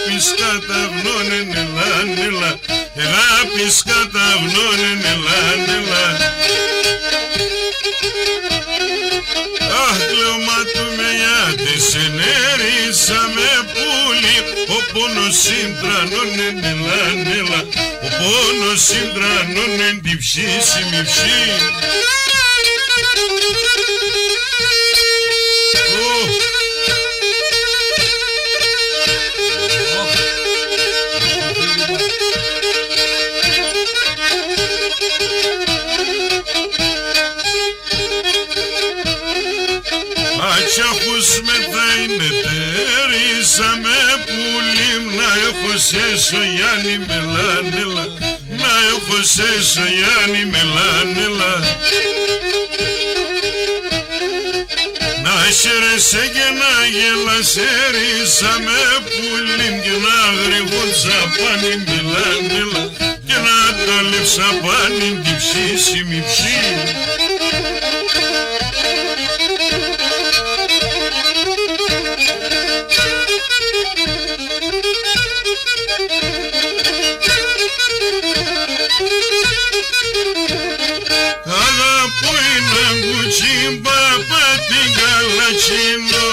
αγάπης καταγνώνεν, ελάν, ελά, αγάπης καταγνώνεν, ελάν, ελά. Αχ, κλώμα του μελιάτες ενέρισαμε πουλί, ο πόνος συντρανώνεν, ελάν, ελά, ο πόνος συντρανώνεν τη ψήσιμη ψή. Ατσάχους μετά είναι τέρισαμε πουλί, να έχω σέσω Γιάννη μελάνελα, να έχω σέσω Γιάννη μελάνελα. Να χαίρεσαι και να γελάσαι ρίσαμε πουλί και να γρηγόντσα πάνι μελάνελα και να το λείψα πάνι την ψήσιμη ψή. Αγαπώ είναι κουτσίμπα πατήν καλατσίνο,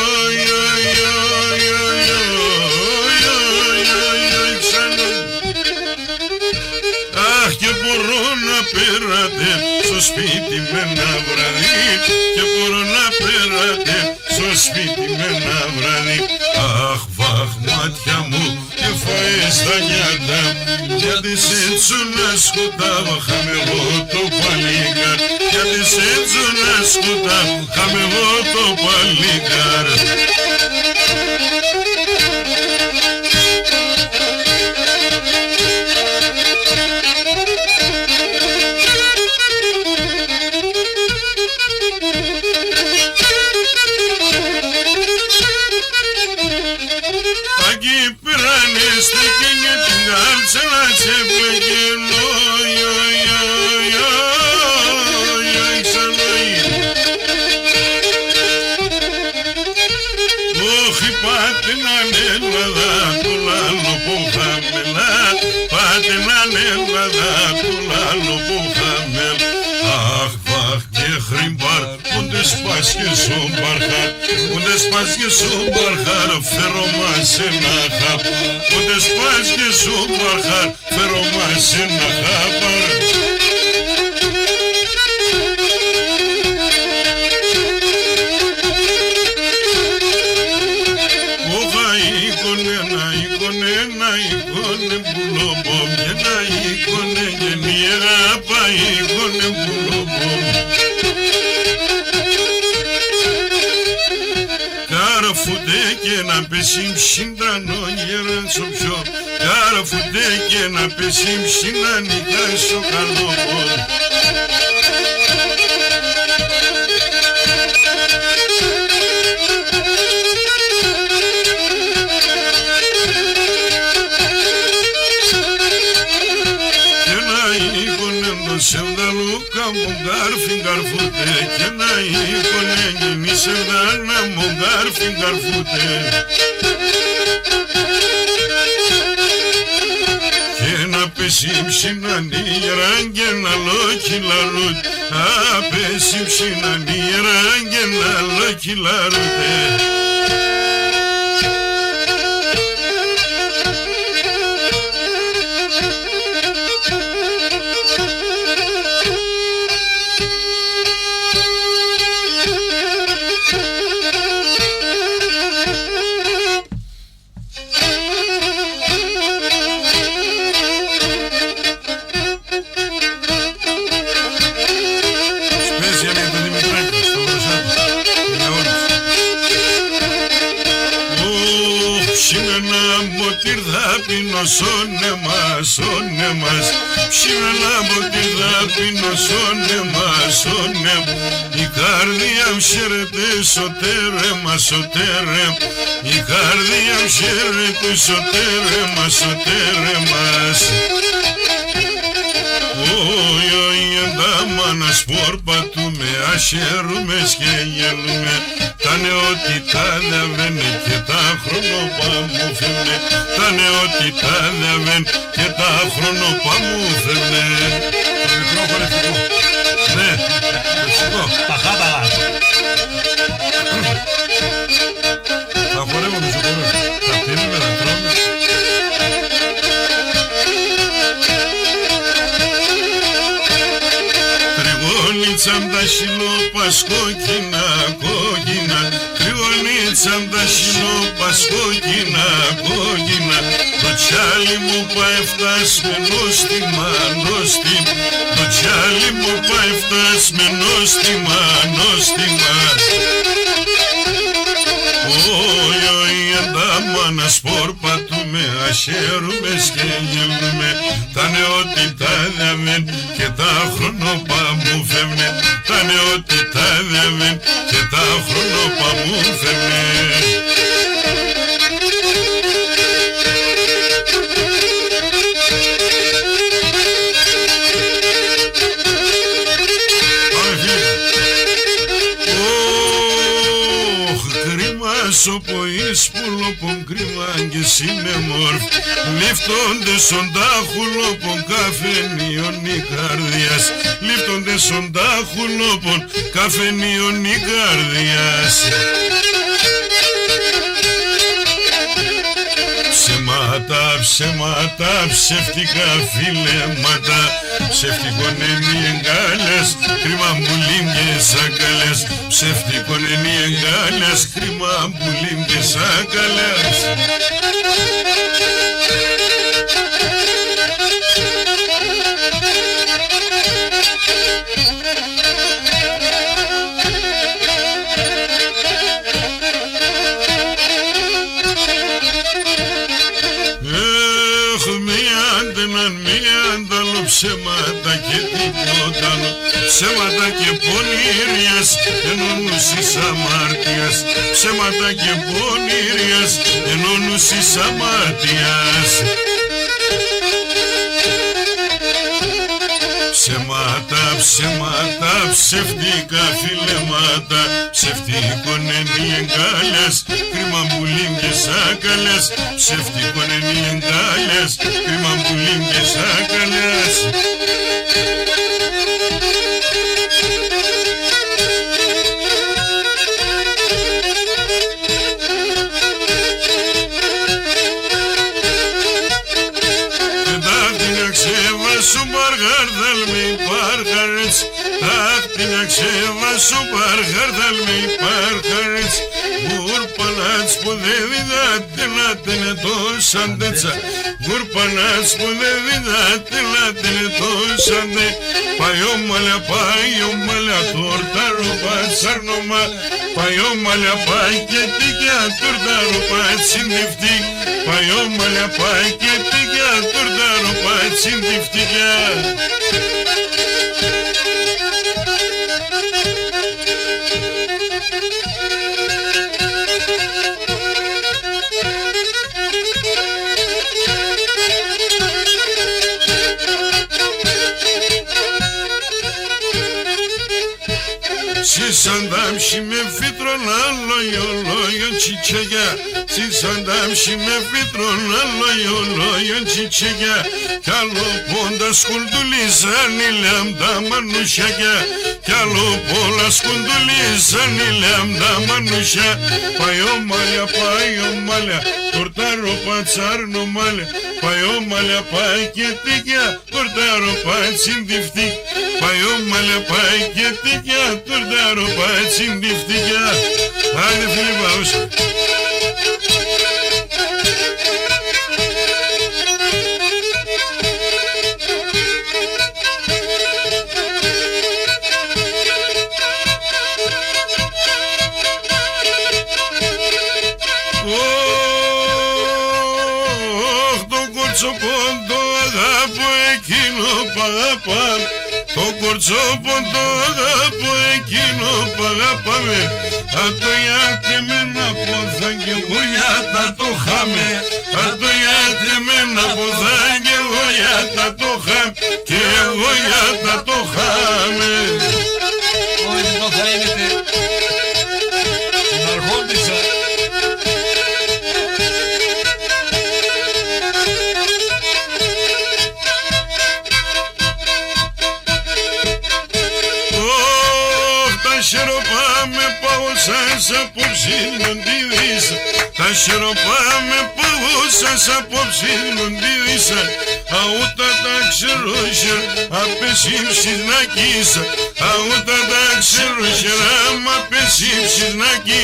αχ και μπορώ να πέρατε στο σπίτι με ένα βράδυ, και μπορώ να πέρατε στο σπίτι με ένα βράδυ. Αχ βαχ μάτια μου και φάες τα νιάτα, γιατί σ' έτσι να σκοτάω χάμε εγώ το παλίκαρ, γιατί σ' έτσι να σκοτάω χάμε εγώ το παλίκαρ. Σπάσκες ο μπαρχάρ, φέρω μας ένα χάπ. Πότε σπάσκες ο μπαρχάρ, φέρω μας ένα χάπαρ. Όχα είκονε, ένα είκονε, ένα είκονε πουλοπόμ, ένα είκονε γενιέρα, πα είκονε πουλοπόμ. Καραφούτε και να πέσει ψυντρανό γεράνσο πιο, καραφούτε και να πέσει ψυνα νοικιάσω καλό πόδι. Και να είκονε το σεβδαλούκα μου γκάρφιν καρφούτε, και να είκονε γίνει σεβδάλνα μου γκάρφιν καρφούτε. Και να πέσει ψινανή ράγγε να λόκι λαρούτ, να πέσει ψινανή ράγγε να λόκι λαρούτε. Σώνε μας, ψημένα από τη δάπινο, σώνε η καρδιά μου χαίρεται σωτέρε μας, σωτέρε, η καρδιά μου χαίρεται σωτέρε μας, σωτέρε μας. Oi, oi, andama na spor pa tu περπατούμε, αχαιρούμε και γελούμε. Τα νεότητα λαβέν και τα χρονοπά μου φεύγουνε. Τα νεότητα λαβέν και τα χρονοπά μου φεύγουνε. Το μικρό χορευτικό. Ναι, χορευτικό. Τα χάταλα. Θα χορεύω μισοκορό. Θα πίνουμε, θα τρώμε. Τριγώνιτσαν τα χιλόπας κόκκινα, κόκκινα. Τριγώνιτσαν τα χιλόπας κόκκινα, κόκκινα. Το τσάλι μου πάει φτασμένο στη μανόστιμα. Το τσάλι μου πάει φτασμένο στη μανόστιμα. Oi, andamă în spor patume, așerume scheghelume. Ta neotita de men, che ta chronopa mu femne. Ta neotita de men, che ta chronopa mu femne. Σόπο ίσπουλο κρίμα και σύνεμορφ. Λήφτονται σοντάχουλο πον καφενείων η καρδιάς. Λήφτονται σοντάχουλο πον καφενείων η καρδιάς. Ψέματα, ψέματα, ψεύτικα φιλέματα. Ψεύτικον είναι οι εγκάλες, κρίμα μπουλίν και σακαλές. Ψεύτικον είναι οι εγκάλες, κρίμα μπουλίν και σακαλές. Ψέματα και τίποτα άλλο, ψέματα και πονήριας, ενώνους εις αμάρτιας. Ψέματα και πονήριας, ενώνους εις αμάρτιας. Ψέματα, ψέματα, ψεύτικα φιλέματα. Ψεύτικον είναι οι εγκάλες, κρίμα μπουλίν και σάκαλες. Ψεύτικον είναι οι εγκάλες, κρίμα μπουλίν και σάκαλες. Ξεβάσου παργάρδαλ με υπάρχαρετς. Τάχτηνα ξεβάσου παργάρδαλ με υπάρχαρετς. Γουρπανάτς που δεν διδάτε να τενε τόσαν τέτσα. Γουρπανάτς που δεν διδάτε να τενε τόσαν τε. Παϊόμαλια, παϊόμαλια, τόρταρο πατσάρνομα. Παϊόμαλια, πάει και τίκια, τόρταρο πατσινδιφτή. Παϊόμαλια, πάει και τίκια, τόρταρο πατσινδιφτικιά. Σισαντάμ și με φίτρονα λόγιον τσιτσεγιά. Σισαντάμ și με φίτρονα λόγιον τσιτσεγιά. Κι άλλο πόντα σκουντουλίζαν ηλιάμ τα μανουσιακιά. Κι άλλο πολλά σκουντουλίζαν ηλιάμ τα μανουσιά. Παϊόμαλια, παϊόμαλια, τορτάρο πατσάρνο μάλια. Παϊόμαλια, πάει και τίκια, τορτάρο πατσινδιφτή. Παϊόμαλια, πάει και τίκια, τορτάρο πατσινδιφτικιά. Άντε φίλε Παούς. κορτσοπόντο αγάπω εκείνο που αγαπάμε. Το κορτσοπόντο αγάπω εκείνο που αγαπάμε. Αν το γιάτε μένα πόθα κι εγώ γιάτα το χάμε. Αν το γιάτε μένα πόθα κι εγώ γιάτα το χάμε. Και εγώ γιάτα το χάμε. σας αποψήλουν τη δύσα. Τα χειροπάμε παγούσας αποψήλουν τη δύσα. Αούτα τα ξερούσια απεσύψεις να κίσα. Αούτα τα ξερούσια άμα απεσύψεις να κι,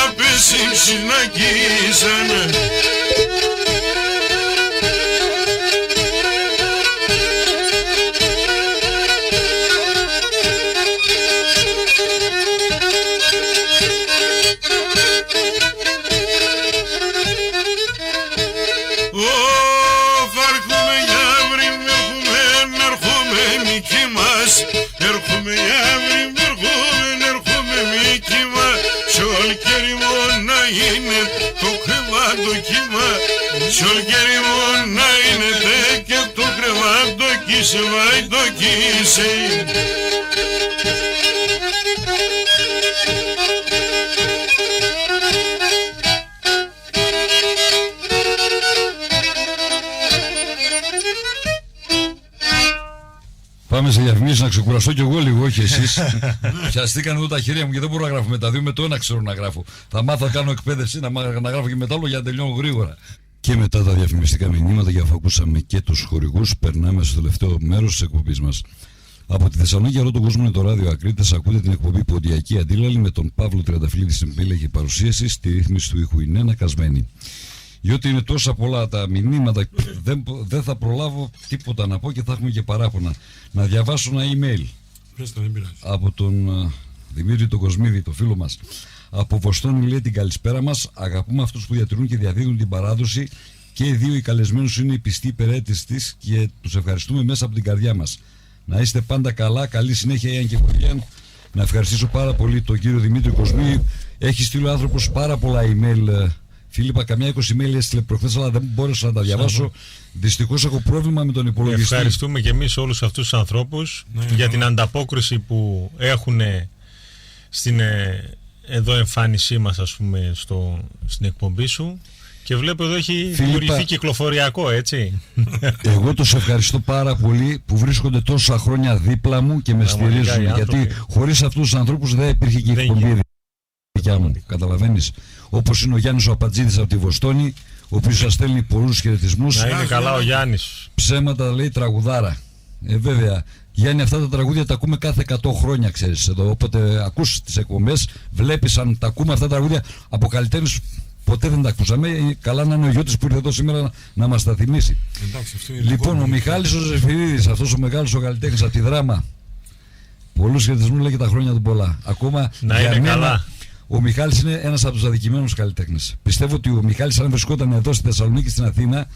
απεσύψεις να κίσανε. Έρχομαι αύριο, έρχομαι μήκη μας. Σ' όλ κέρι μου να είναι το κρεβάτο κύμα. Σ' όλ κέρι μου να είναι και το κρεβάτο κι σε βάει το κίσε. Πάμε σε διαφημίσεις να ξεκουραστώ κι εγώ λίγο, όχι εσείς. Πιαστήκαν εδώ τα χέρια μου και δεν μπορώ να γράφω με τα δύο, με το ένα ξέρω να γράφω. Θα μάθω να κάνω εκπαίδευση, να γράφω και με το άλλο για να τελειώνω γρήγορα. Και μετά τα διαφημιστικά μηνύματα, και αφού ακούσαμε και τους χορηγούς, περνάμε στο τελευταίο μέρος της εκπομπής μας. Από τη Θεσσαλονίκη για όλο τον κόσμο είναι το ράδιο Ακρίτες. Ακούτε την εκπομπή Ποντιακή Αντίλαλη με τον Παύλο Τριανταφυλλίδη στην επίλεγη παρουσίαση. Στη ρύθμιση του ήχου είναι Κασμένη. Διότι είναι τόσα πολλά τα μηνύματα, δεν θα προλάβω τίποτα να πω και θα έχουμε και παράπονα. Να διαβάσω ένα email από τον Δημήτρη τον Κοσμίδη, το φίλο μας. Από Βοστόνη λέει την καλησπέρα μας. Αγαπούμε αυτούς που διατηρούν και διαδίδουν την παράδοση και οι δύο οι καλεσμένους είναι οι πιστοί υπερέτες της και τους ευχαριστούμε μέσα από την καρδιά μας. Να είστε πάντα καλά, καλή συνέχεια Ιαν και Κογιάν. Να ευχαριστήσω πάρα πολύ τον κύριο Δημήτρη Κοσμίδη. Έχει στείλει ο άνθρωπος πάρα πολλά email. Φίλιππα, καμιά 20 email έστειλε προχθές, αλλά δεν μπόρεσα να τα διαβάσω. Δυστυχώς έχω πρόβλημα με τον υπολογιστή. Ευχαριστούμε και εμείς όλους αυτούς τους ανθρώπους για την ανταπόκριση που έχουν στην εδώ εμφάνισή μας, ας πούμε, στην εκπομπή σου. Και βλέπω εδώ έχει δημιουργηθεί κυκλοφοριακό, έτσι. Εγώ τους ευχαριστώ πάρα πολύ που βρίσκονται τόσα χρόνια δίπλα μου και με στηρίζουν. Γιατί χωρίς αυτούς τους ανθρώπους δεν υπήρχε και η εκπομπή δικιά μου. Καταλαβαίνεις. Όπως είναι ο Γιάννης ο Απατζίδης από τη Βοστόνη, ο οποίος σας στέλνει πολλούς χαιρετισμούς. Να είναι καλά ο Γιάννης. Ψέματα λέει τραγουδάρα. Βέβαια, Γιάννη, αυτά τα τραγούδια τα ακούμε κάθε 100 χρόνια, ξέρεις εδώ. Όποτε ακούς τις εκπομπές, βλέπεις αν τα ακούμε αυτά τα τραγούδια από καλλιτέχνες. Ποτέ δεν τα ακούσαμε. Καλά να είναι ο Γιώτης που ήρθε εδώ σήμερα να μας τα θυμίσει. Λοιπόν, ο Μιχάλης ο Ζεφυρίδης, αυτός ο μεγάλος ο καλλιτέχνης από τη Δράμα. Πολλούς χαιρετισμούς, λέει και τα χρόνια του πολλά. Ακόμα να είναι καλά. Ο Μιχάλης είναι ένας από τους αδικημένους καλλιτέχνες. Πιστεύω ότι ο Μιχάλης, αν βρισκόταν εδώ στη Θεσσαλονίκη, στην Αθήνα,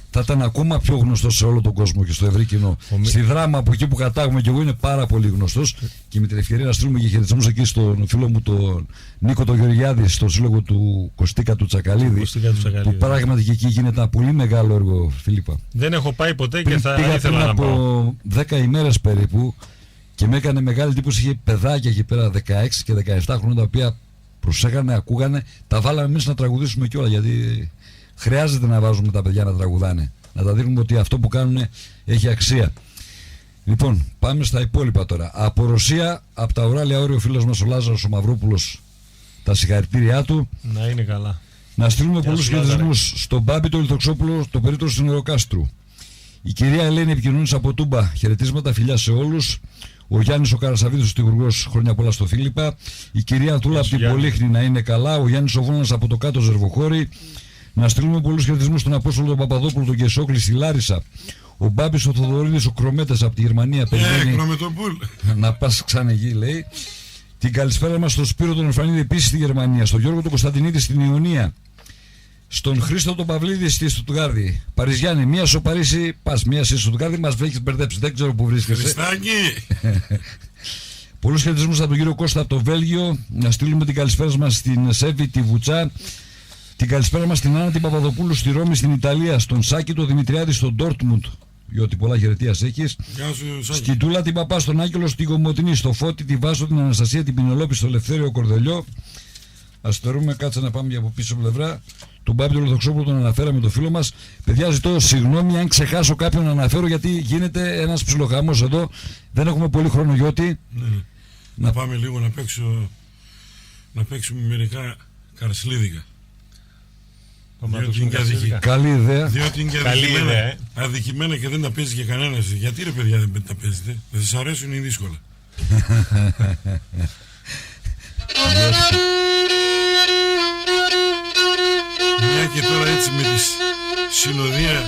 θα ήταν ακόμα πιο γνωστός σε όλο τον κόσμο και στο ευρύ κοινό. Στη Δράμα, από εκεί που κατάγομαι και εγώ, είναι πάρα πολύ γνωστός. Και με την ευκαιρία να στείλουμε και χαιρετισμούς εκεί στον φίλο μου τον Νίκο τον Γεωργιάδη, στο σύλλογο του Κωστίκα του Τσακαλίδη. Που πράγματι και εκεί γίνεται ένα πολύ μεγάλο έργο, Φίλιππα. Δεν έχω πάει ποτέ και θα ήθελα να πάω. Από 10 ημέρες περίπου και με έκανε μεγάλη εντύπωση. Είχε παιδάκια εκεί πέρα 16 και 17 χρόνια, τα οποία προσέχανε, ακούγανε, τα βάλαμε εμείς να τραγουδήσουμε κιόλα, γιατί χρειάζεται να βάζουμε τα παιδιά να τραγουδάνε, να τα δείχνουμε ότι αυτό που κάνουν έχει αξία. Λοιπόν, πάμε στα υπόλοιπα τώρα. Από Ρωσία, από τα Ουράλια Όρη, ο φίλος μας ο Λάζαρος ο Μαυρόπουλος, τα συγχαρητήριά του. Να είναι καλά. Να στείλουμε πολλούς χαιρετισμούς στον Μπάμπη τον Λιθοξόπουλο, το περίπτωση του Νεροκάστρου. Η κυρία Ελένη επικοινωνείς από Τούμπα, χαιρετίσματα, φιλιά σε όλους. Ο Γιάννης ο Καρασαβίδης, ο Τυγουργός, χρόνια πολλά στο Φίλιππα. Η κυρία Τούλα από την Πολύχνη, να είναι καλά. Ο Γιάννης ο Βούλανας από το κάτω Ζερβοχώρι. Να στείλουμε πολλούς χαιρετισμούς στον Απόστολο τον Παπαδόπουλο, τον Κεσόκλη στη Λάρισα. Ο Μπάμπης ο Θοδωρίδης, ο Κρομέτας από τη Γερμανία. Να πας ξανά εκεί, λέει. Την καλησπέρα μας στον Σπύρο τον Ερφανίδη, επίσης στη Γερμανία. Στον Γιώργο τον Κωνσταντινίδη στην Ιωνία. Στον Χρήστο τον Παυλίδη στη Στουτγκάρδη. Παριζιάννη, μία στο Παρίσι, πας, μία στη Στουτγκάρδη, μας έχεις μπερδέψει. Δεν ξέρω που βρίσκεσαι. Χριστάκη! Πολλούς χαιρετισμούς από τον κύριο Κώστα από το Βέλγιο. Να στείλουμε την καλησπέρα μας στην Σέβη, τη Βουτσά. Την καλησπέρα μας στην Άννα την Παπαδοπούλου στη Ρώμη στην Ιταλία. Στον Σάκη τον Δημητριάδη στο Ντόρτμουντ. Διότι πολλά χαιρετίας έχεις. Στην Τούλα την Παπά, στον Άγγελο στην Κομωτινή. Στο Φώτη, τη Βάσο, την Αναστασία, την Πινελόπη, στο Ελευθέριο Κορδελιό. Ας θεωρούμε, κάτσε να πάμε από πίσω πλευρά. Τον Μπάμπη τον Ορθοξόπουλο τον αναφέραμε, το φίλο μας. Παιδιά, ζητώ συγγνώμη αν ξεχάσω κάποιον να αναφέρω, γιατί γίνεται ένας ψιλοχαμός εδώ. Δεν έχουμε πολύ χρόνο, Γιώτη. Ναι. Να πάμε λίγο να παίξω να παίξουμε μερικά καρσλίδικα. Καλή ιδέα. Διότι είναι και αδικημένα και δεν τα παίζει και κανένας. Γιατί ρε παιδιά δεν τα παίζετε? Δεν σας αρέσουν ή δύσκολα? Μια και τώρα έτσι με τη συνοδεία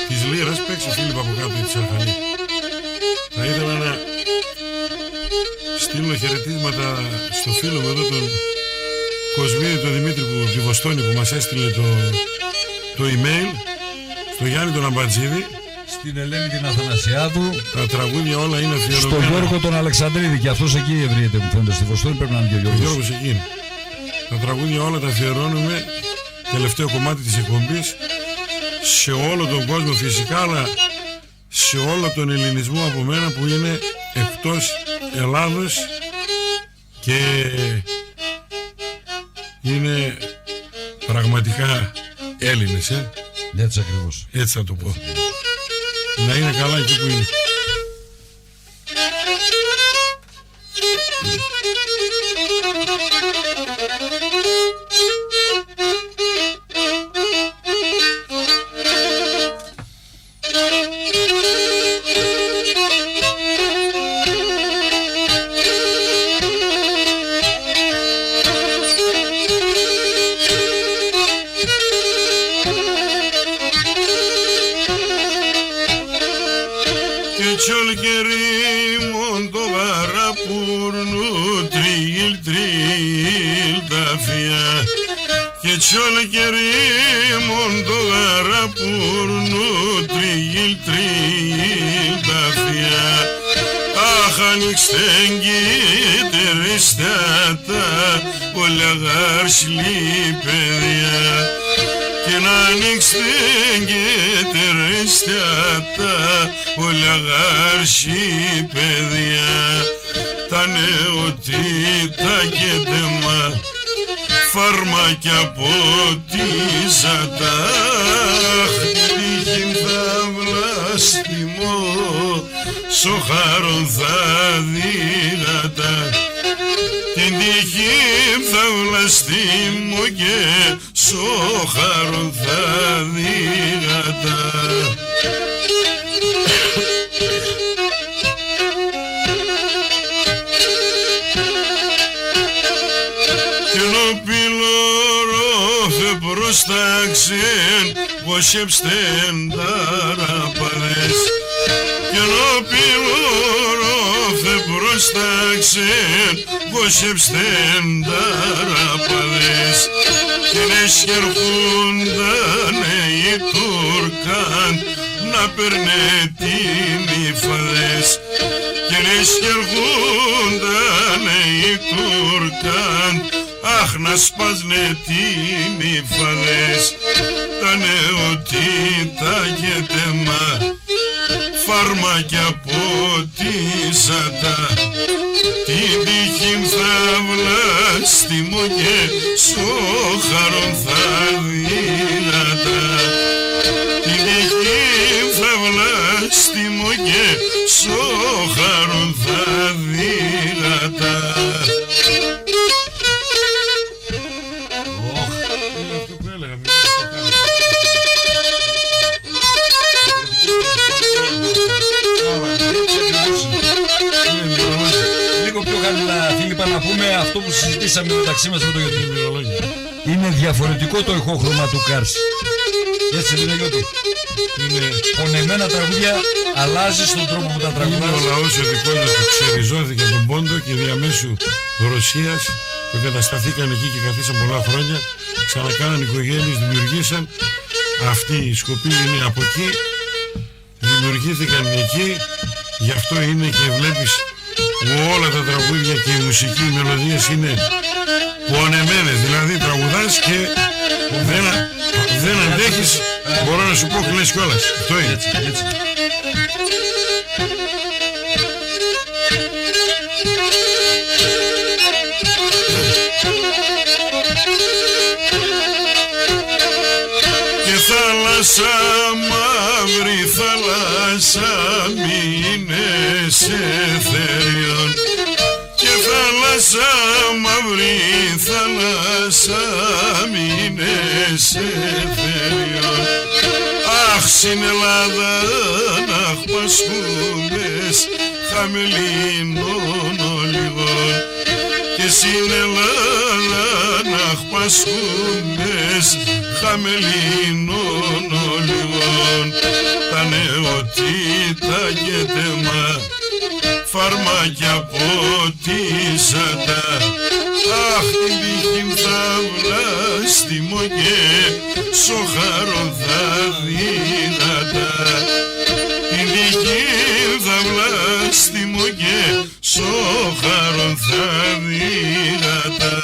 της Λύρας παίξει ο Φίλιππ από κάτω της Αρχαλή. Θα ήθελα να στείλω χαιρετίσματα στο φίλο μου εδώ, τον Κοσμίδη, τον Δημήτρη που, τη Βοστόνη, που μας έστειλε το email, στο Γιάννη τον Αμπατζίδη, στην Ελένη την Αθανασιάδου. Τα τραγούδια όλα είναι αφιερωμένα. Στο Γιώργο τον Αλεξανδρίδη, και αυτός εκεί ευριέται μου φαίνεται. Στη Βοστόνη πρέπει να είναι και ο Γιώργος. Γιώργος εκεί. Τα τραγούδια όλα τα αφιερώνουμε, τελευταίο κομμάτι της εκπομπής, σε όλο τον κόσμο φυσικά, αλλά σε όλο τον ελληνισμό από μένα που είναι εκτός Ελλάδος και είναι πραγματικά Έλληνες, Έτσι ακριβώς. Έτσι θα το πω. Να είναι καλά εκεί που είναι. Ciole queremos doar por no tril da fia. Ahanik stengi teristata ola garshli pedia. Kenanik stengi teristata ola garshi pedia. Tane oti ta gedema φάρμακια ποτίζατα, τύχην θα βλαστημώ, σοχάρον θα δίγατα. Την τύχην θα βλαστημώ και σοχάρον θα δίγατα. Προστάξεν βοσέψτεν ταραπαδές κι ενώ πιλόροθε προστάξεν βοσέψτεν ταραπαδές και νεσχερχούντανε οι Τούρκαν να περνέ την υφαδές και νεσχερχούντανε οι Τούρκαν αχ να σπάσνε την υφαδές τα νεοτήτα και τεμά φάρμακια ποτίζατα την τύχην θα βλαστημώ και σοχαρόν θα δύνατα την τύχην θα βλαστημώ και σοχαρόν θα δύνατα. Φίλιππα, να πούμε αυτό που συζητήσαμε μεταξύ μας με το Γιώργο. Είναι διαφορετικό το ηχόχρωμα του Κάρση. Έτσι δεν είναι, Γιώργο? Είναι πονεμένα τραγούδια, αλλάζει στον τρόπο που τα τραγουδάς. Είναι ο λαός ο δικός μας που ξεριζώθηκε τον πόντο και διαμέσου Ρωσίας που κατασταθήκαν εκεί και καθίσαν πολλά χρόνια, ξανακάναν οικογένειες, δημιουργήσαν. Αυτοί οι σκοποί είναι από εκεί, δημιουργήθηκαν εκεί, γι' αυτό είναι και βλέπεις όλα τα τραγούδια και η μουσική, οι μελωδίες είναι πονεμένες, δηλαδή τραγουδάς και δεν αντέχεις, μπορώ να σου πω κλαις κιόλας. Αυτό είναι. Έτσι, έτσι. Και θάλασσα μαύρη, θάλασσα μείνε σε θέριον και και θάλασσα μαύρη θάλασσα μείνε σε φέριον. Αχ, στην Ελλάδα να πασχούμες χαμηλήνων ολιγών, και στην Ελλάδα να πασχούμες χαμηλήνων ολιγών. Τα νεοτήτα και τεμά φαρμάκια ποτίσατα. Αχ, την τύχη θα βλάστημο και σοχαρό θα δύνατα. Την τύχη θα βλάστημο και σοχαρό θα δύνατα.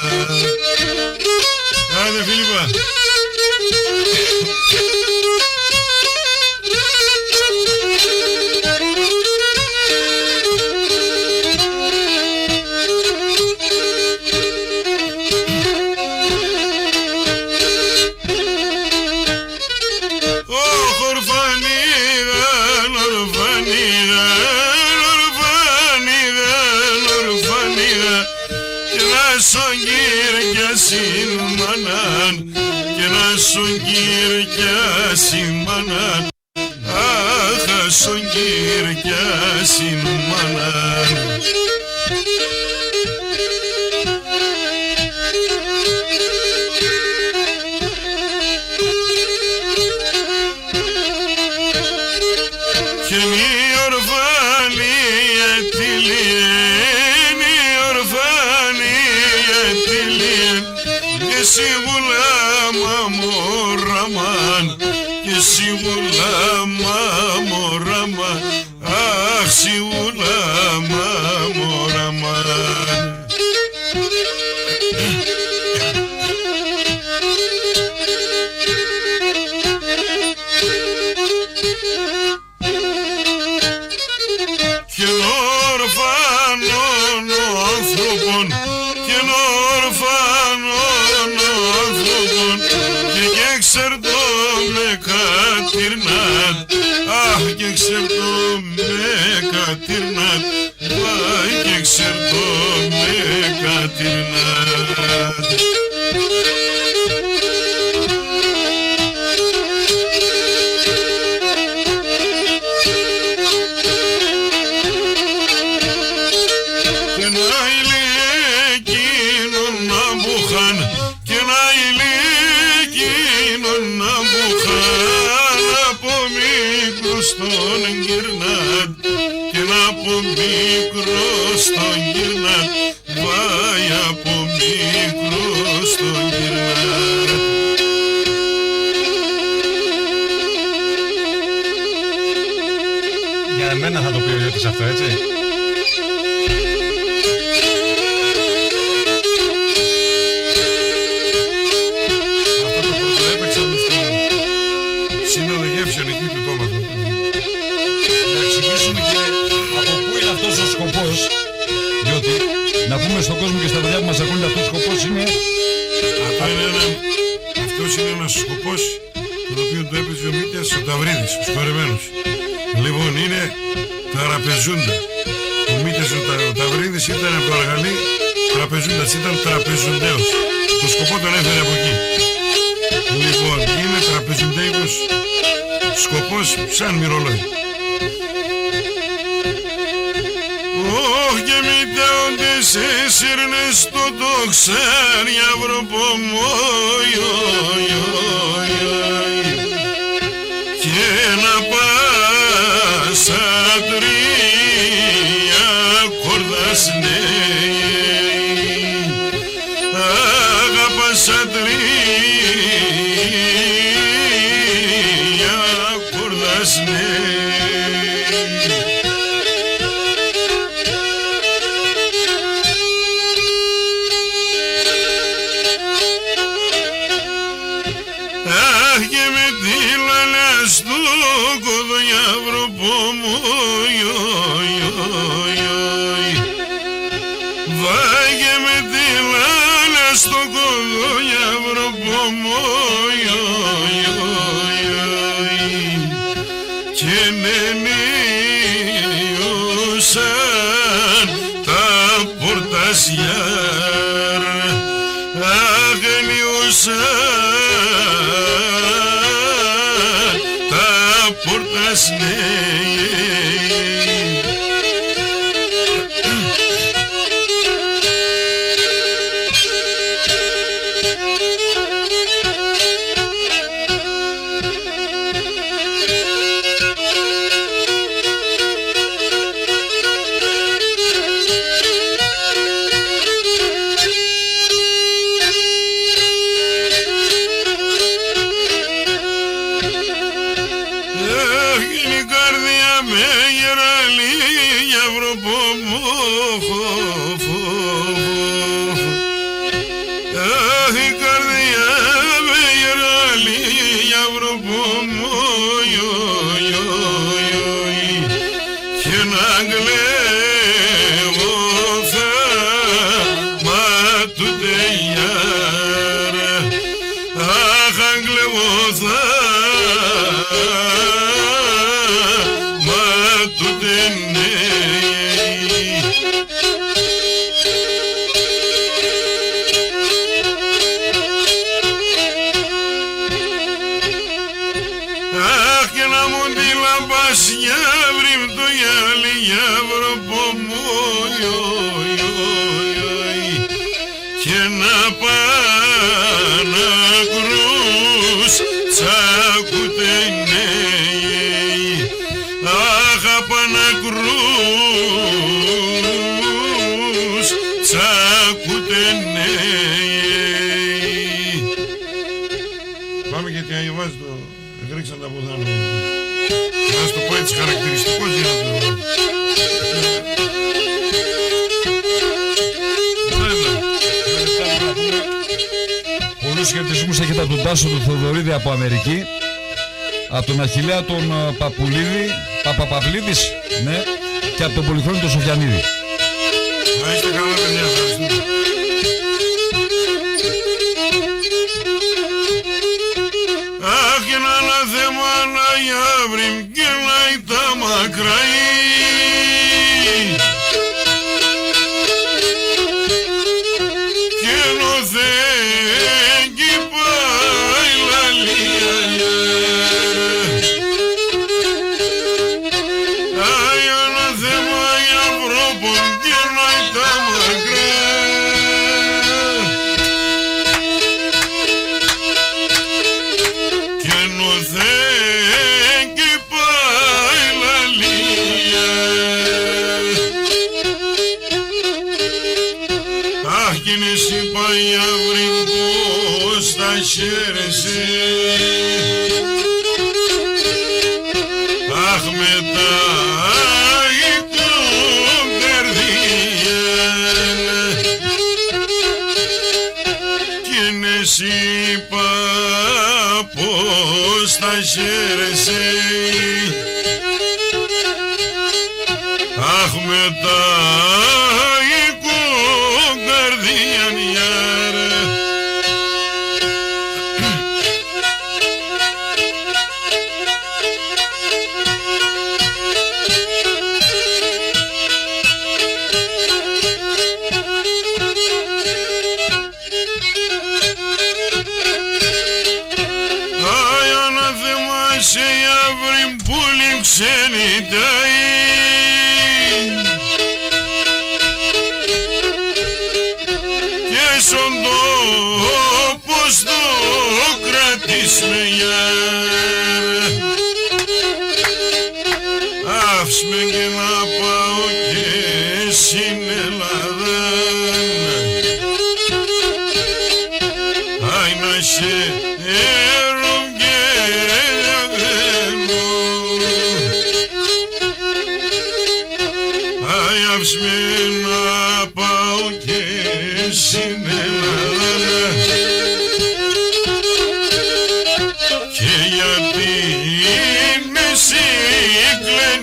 Άντε Φίλιππα. Και να σον κυρκιάσει μανάν, αχ, σον κυρκιάσει μανάν. Και μη ορφάνη ετήλιεν, η ορφάνη ετήλιεν, και σίγουρα μαμοραμάν, και σίγουρα μαμοραμάν, αχ, σίγουρα μαμοραμάν. Και ορφανών ανθρώπων, και ορφανών ανθρώπων, και εξερτώ με κατήρνατ, αχ, και εξερτώ με κατήρνατ, αχ, και εξερτώ με κατήρνατ. Στον γυρνάτ, και από μικρό στον γυρνάτ, πάει από μικρό στον γυρνάτ. Για εμένα θα το πει ο Ιώτης αυτό, έτσι. Αυτό το πρώτο έπαιξαμε στην συνοδηγεύσεων εκεί του τόματος. Να εξηγήσουμε και από πού είναι αυτός ο σκοπός, διότι να πούμε στον κόσμο και στα παιδιά που μας ακούνε, αυτός ο σκοπός είναι... Αυτός είναι ένας σκοπός τον οποίο το έπαιζε ο Μήτιας ο Ταυρίδης, ο σκορεμένος. Λοιπόν, είναι τραπεζούντα. Ο Μήτιας ο Ταυρίδης ήταν από το αργαλί τραπεζούντας, ήταν τραπεζουντέος. Το σκοπό τον έφερε από εκεί. Λοιπόν, είναι τραπεζουντέικος σκοπός σαν μυρολόι. Και μη τέοντες έσυρνες στο τοξάρι αυροπομόι, και να πασατρία κόρδας νέοι, αγαπασατρία κόρδας νέοι. Στο κοδοϊαύρο πομόι, βάγε με τη λάλα στο κοδοϊαύρο πομόι, και νενίωσαν τα πόρτα τα πόρτας Πάμε γιατί αγιβάζει το... Ρίξαν τα ποδά μου. Να το πω έτσι χαρακτηριστικός για να το... Πολλούς χαιρετισμούς έχετε από τον Τάσο του Θοδωρίδη από Αμερική, από τον Αχιλλέα τον Παπουλίδη, Παπαπαυλίδης, ναι, και από τον Πολυχρόνιο τον Σοφιανίδη. Να είστε καλά παιδιά, ευχαριστούμε. Αχ, ένα θέμα να γιάβριμ και να τα μακραή. Χαίρεσαι, αχ μετά η καρδία κι είναι είπα πως θα χαίρεσαι, αχ μετά η καρδία ξενιτάει και στον τόπο στο κρατήσουμε άφησμε και να πάω και στην Ελλάδα άι να σε να πάω και στην Ελλάδα και γιατί με συγκλενείς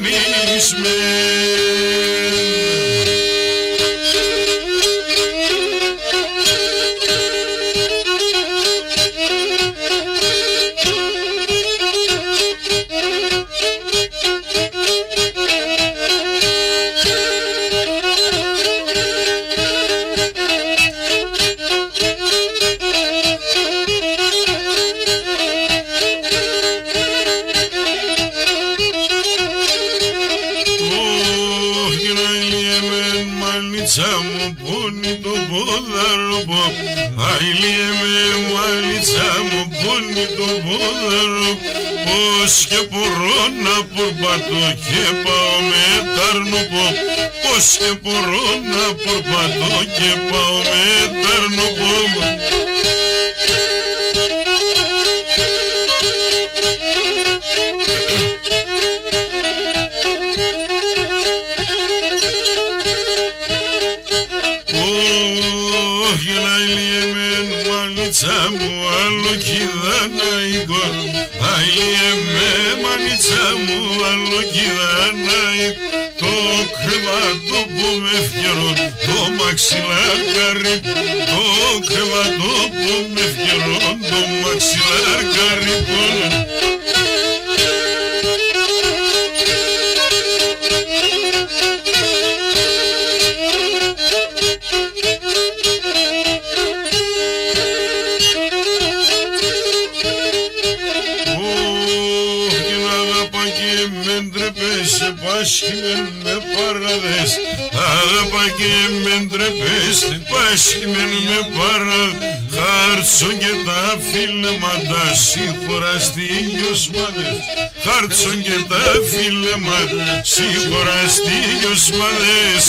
πούνει το πόδαρο πω. Αηλίε με μάλιτσα μου πούνει το πόδαρο. Πώς και μπορώ να πορπατώ και πάω με τάρνο πω. Πώς και μπορώ να πορπατώ και πάω με τάρνο πω. Μανίτσα μου άλλο κηδαναϊκό. Αηλίε με μανίτσα μου άλλο κηδαναϊκό. Το κρεβάτο που με φκερώ το μαξιλάρκαρι. Το κρεβάτο που με φκερώ το μαξιλάρκαρι. Πάσχημεν με παραδές, αγαπά και με ντρεπές, πάσχημεν με παραδές. Χάρτσο και τα φιλέματα, σίγουρα στήλιος μάδες. Χάρτσο και τα φιλέματα, σίγουρα στήλιος μάδες.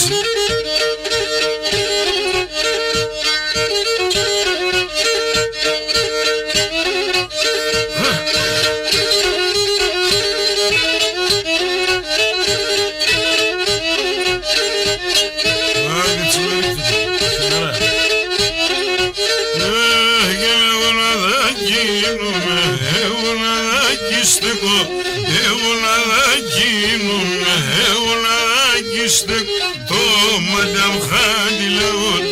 Το μανταμ χάντιλαόν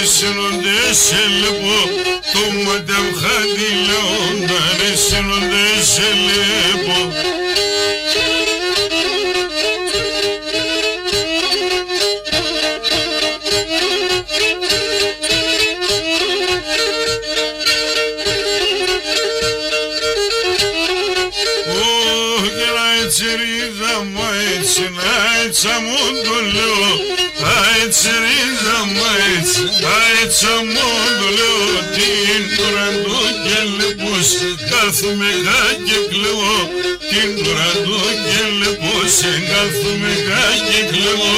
εσύνονται σε λεπό. Το μανταμ χάντιλαόν εσύνονται σε λεπό. Αίτσα μου το λέω, αίτσα ρίζα μ' αίτσα μου το λέω. Την ώρα το κελεπός κάθομαι και κλαίω. Την ώρα το κελεπός κάθομαι και κλαίω.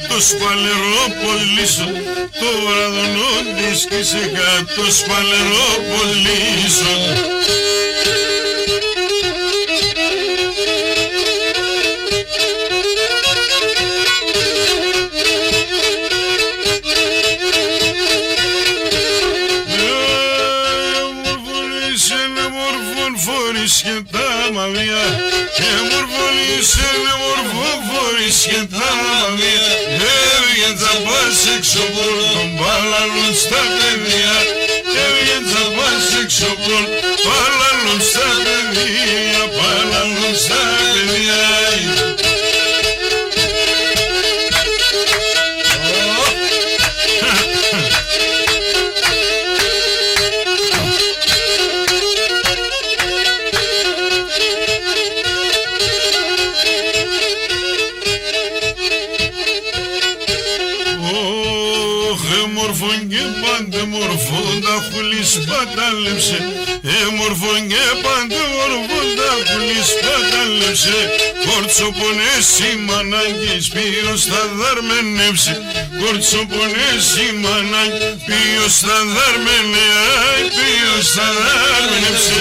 Το σπαλερό πολύσο, το βραδονό της κυσικά, το σπαλερό πολύσο. Φορείς και τα μαβία, εμορφώνεις ένα μορφό φορείς και τα μαβία. Έβγαινε θα πας έξω τον παλαλούν στα παιδιά. Έβγαινε θα πας έξω παλαλούν στα παιδιά, παλαλούν στα παιδιά. Μορφόν και πάντε μορφόν τα χουλής πατάλεψε. Μορφόν και πάντε μορφόν τα χουλής πατάλεψε. Κορτσοπονέσει μανάγκης ποιος θα δαρμενέψει. Κορτσοπονέσει μανάγκης ποιος θα δαρμενέψει. Ποιος θα δαρμενέψει.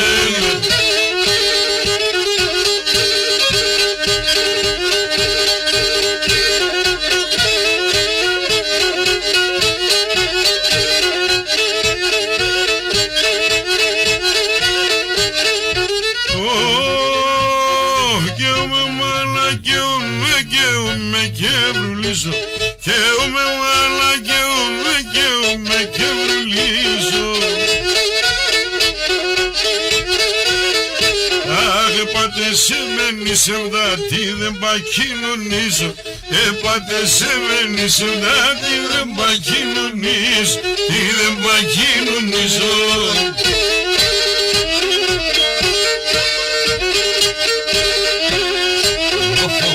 και βρουλίζω, καίομαι αλλά καίομαι και βρουλίζω. Αχ, πατεσεμένη σεβδά, τι δεν πακοινωνίζω. Πατεσεμένη σεβδά, τι δεν πακοινωνίζω, τι δεν πακοινωνίζω. Αυτά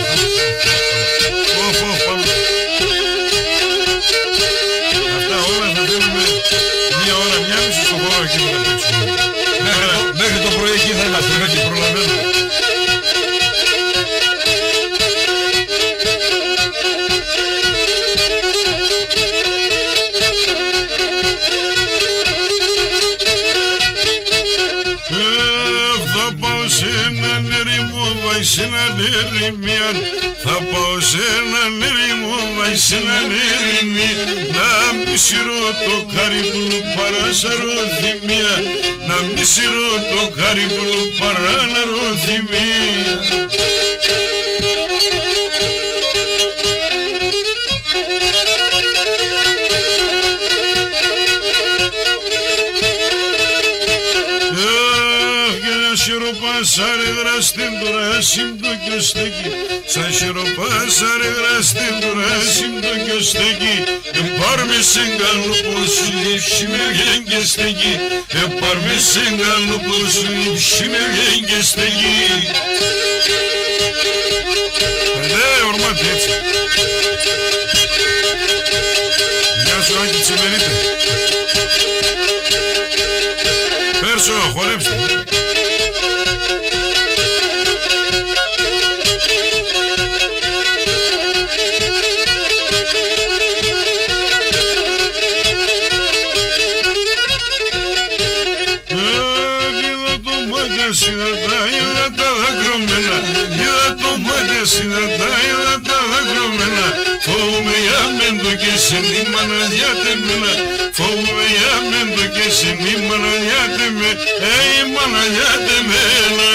όλα θα θέλουμε μια ώρα, μια μισή στο χώρο εκεί που θα παίξουμε. Μέχρι το πρωί εκεί θα είμαστε, και προλαβαίνουμε. Θα πάω σε έναν ερημό, βάει σε έναν ερημία. Θα πάω σε έναν ερημό, βάει σε έναν ερημία. Να μη σειρώ το καρυπούλου παρά σαροθυμία. Να μη σειρώ το καρυπούλου παρά ναροθυμία. Σιροπάσαρε γραστήν τώρα σύμπτω και στέκει. Σαν σιροπάσαρε γραστήν τώρα σύμπτω και στέκει. Πάρμε συγκαλού πως σου λείψει με βγαίνει και στέκει. Πάρμε συγκαλού πως σου λείψει με βγαίνει και στέκει. Ορμάτε έτσι. Γεια σου Άκη Τσιμερίτε. Πέρσο, χορέψτε. Είδα τα δακρομένα, είδα το μάτια συναντά, είδα τα δακρομένα. Φόβομαι για μέντο και σε νήμα να διάτεμένα. Φόβομαι για μέντο και σε νήμα να διάτεμε. Μα να διάτεμένα.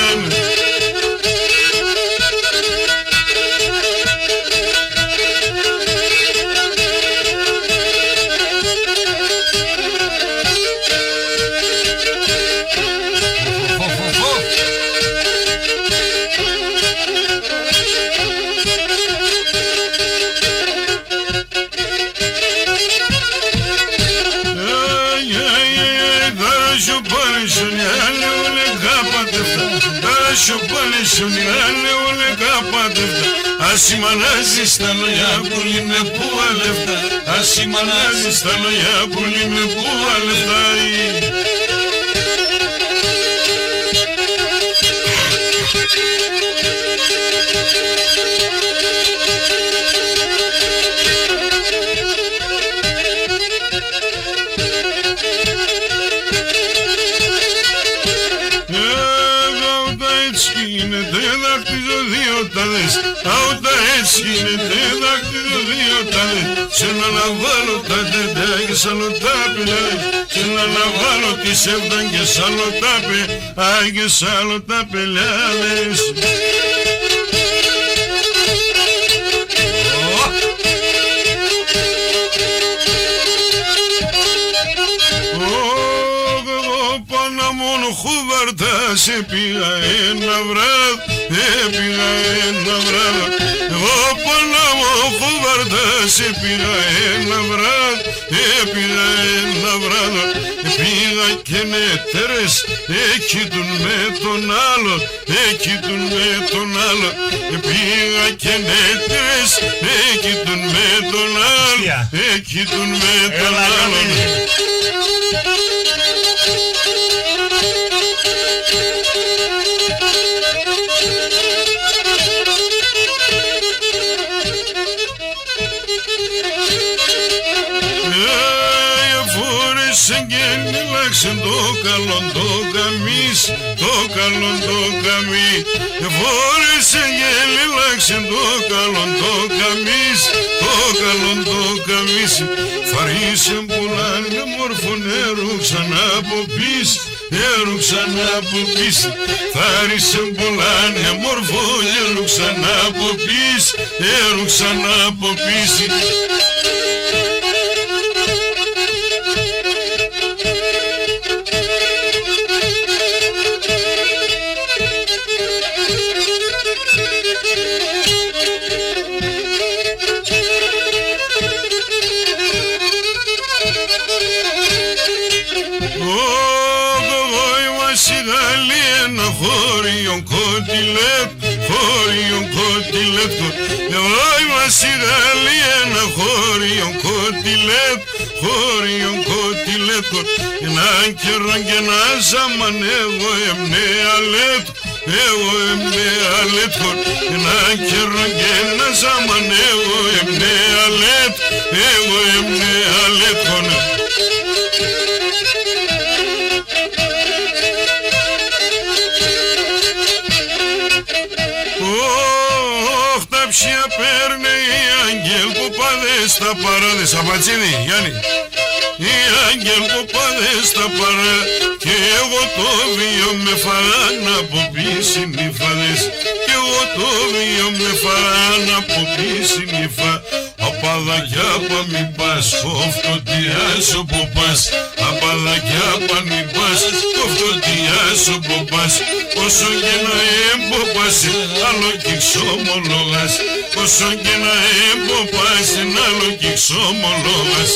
Ασημανάζει στα λόγια που λύνε που αλεφτά. Ασημανάζει στα λόγια που λύνε που αλεφτά. Άουτα έτσι γίνεται, δάκτυλο δύο τάδες. Σε να αναβάλω τα τεντά και σαλοτάπη. Σε να αναβάλω τη σεύδαν και σαλοτάπη. Και σαλοτάπελιάδες. Χουβαρτά σε πήγα ένα βράδυ, πήγα ένα βράδυ. Εγώ πάνω μου χουβαρτά σε πήγα ένα βράδυ, πήγα ένα βράδυ. Πήγα και νετερές, έκειτουν με τον άλλο, έκειτουν με τον άλλο. Πήγα και νετερές, έκειτουν με τον άλλο, έκειτουν με τον άλλο. Φώναξε το καλό το καμίς, το καλό το καμί. Φόρεσε και λίλαξε το καλό το καμίς, το καλό το καμίς. Φαρίσε πολλά μόρφο νερό ξανά από πίσω, έρου ξανά από πίσω. Θάρισε πολλά μορφό, έρου ξανά από πίσω, έρου ξανά από πίσω. Χώριον κότιλετ, χώριον κότιλετ, oi βασιλεία ένα χώριον κότιλετ, χώριον κότιλετ, ένα καιρό και ένα ζάμαν εγώ αλέτ, εγώ αλέτ, ένα καιρό και ένα ζάμαν εγώ αλέτ, εγώ αλέτ. Ποια παίρνε οι άγγελ που πάνε στα παράδε. Σαμπατσίνη, Γιάννη. Οι άγγελ που πάνε στα παράδε. Και εγώ το βίο με φαράν από πίσω νύφαδες. Και εγώ το βίο με φαράν από πίσω νύφα. Απαδακιά πα μην πας, κοφτωτιάς όπου πας. Απαδακιά πα μην πας, κοφτωτιάς όπου πας. Όσο και να εμποπάς, άλλο κι ξομολόγας. Όσο και να εμποπάς, άλλο κι ξομολόγας.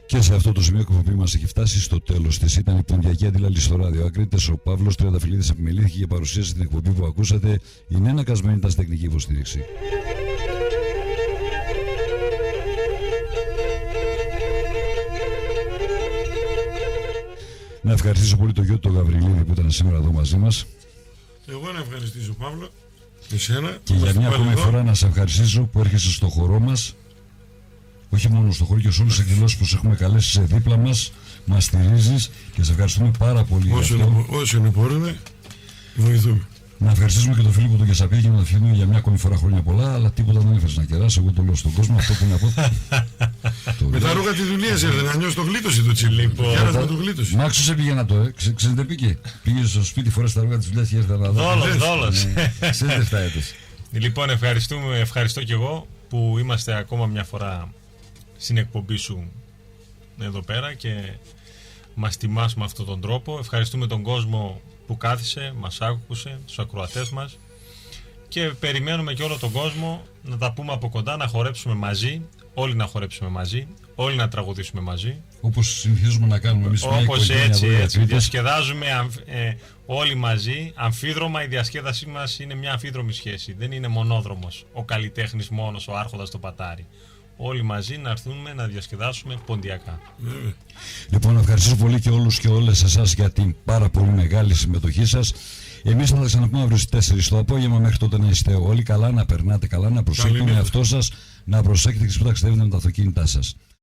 Και σε αυτό το σημείο η εκπομπή μας έχει φτάσει στο τέλος της. Ήταν η Ποντιακή Αντίλαλη στο ράδιο Ακρίτες. Ο Παύλος Τριανταφυλλίδης επιμελήθηκε και παρουσίασε την εκπομπή που ακούσατε. Η Νένα Κασμένη ήταν στην τεχνική υποστήριξη. Να ευχαριστήσω πολύ τον Γιώργο τον Γαβριλίδη που ήταν σήμερα εδώ μαζί μας. Εγώ να ευχαριστήσω, Παύλο, εσένα. Και για μια ακόμη φορά να σε ευχαριστήσω που έρχεσαι στο χορό μας. Όχι μόνο στο χώρο και σε όλες τις εκδηλώσεις που έχουμε καλέσει σε δίπλα μας, μας στηρίζεις και σε ευχαριστούμε πάρα πολύ. Όσο είναι μπορούμε, βοηθούμε. Να ευχαριστήσουμε και τον Φίλιππο τον Κεσαπίδη και να τον ευχηθούμε για μια ακόμη φορά χρόνια πολλά, αλλά τίποτα δεν έφερε να κεράσει. Εγώ το λέω στον κόσμο, αυτό που είναι από. Με τα ρούχα τη δουλειά ήρθε να νιώσει το γλίτωση του τσίλι. Μάξο σε πήγε να το, ξέρετε πήγε. Πήγε στο σπίτι, φορέ τα ρούχα τη δουλειά και ήρθε να δω. Δόλος. Σε 7 έτες. Λοιπόν, ευχαριστώ κι εγώ που είμαστε ακόμα μια φορά στην εκπομπή σου εδώ πέρα και μας τιμάς με αυτόν τον τρόπο. Ευχαριστούμε τον κόσμο που κάθισε, μας άκουσε, τους ακροατές μας και περιμένουμε και όλο τον κόσμο να τα πούμε από κοντά, να χορέψουμε μαζί, όλοι να χορέψουμε μαζί, όλοι να τραγουδήσουμε μαζί. Όπως συνηθίζουμε να κάνουμε εμείς μια οικογένεια. Έτσι, διασκεδάζουμε όλοι μαζί, αμφίδρομα. Η διασκέδασή μας είναι μια αμφίδρομη σχέση, δεν είναι μονόδρομος, ο καλλιτέχνης μόνος, ο άρχοντας στο πατάρι. Όλοι μαζί να έρθουμε να διασκεδάσουμε ποντιακά. Λοιπόν, να ευχαριστήσω πολύ και όλους και όλες εσάς για την πάρα πολύ μεγάλη συμμετοχή σας. Εμείς θα τα ξαναπούμε αύριο στις 4 το απόγευμα. Μέχρι τότε να είστε όλοι καλά, να περνάτε καλά, να προσέχετε τον εαυτό σας, να προσέχετε και που ταξιδεύετε με τα αυτοκίνητά σας.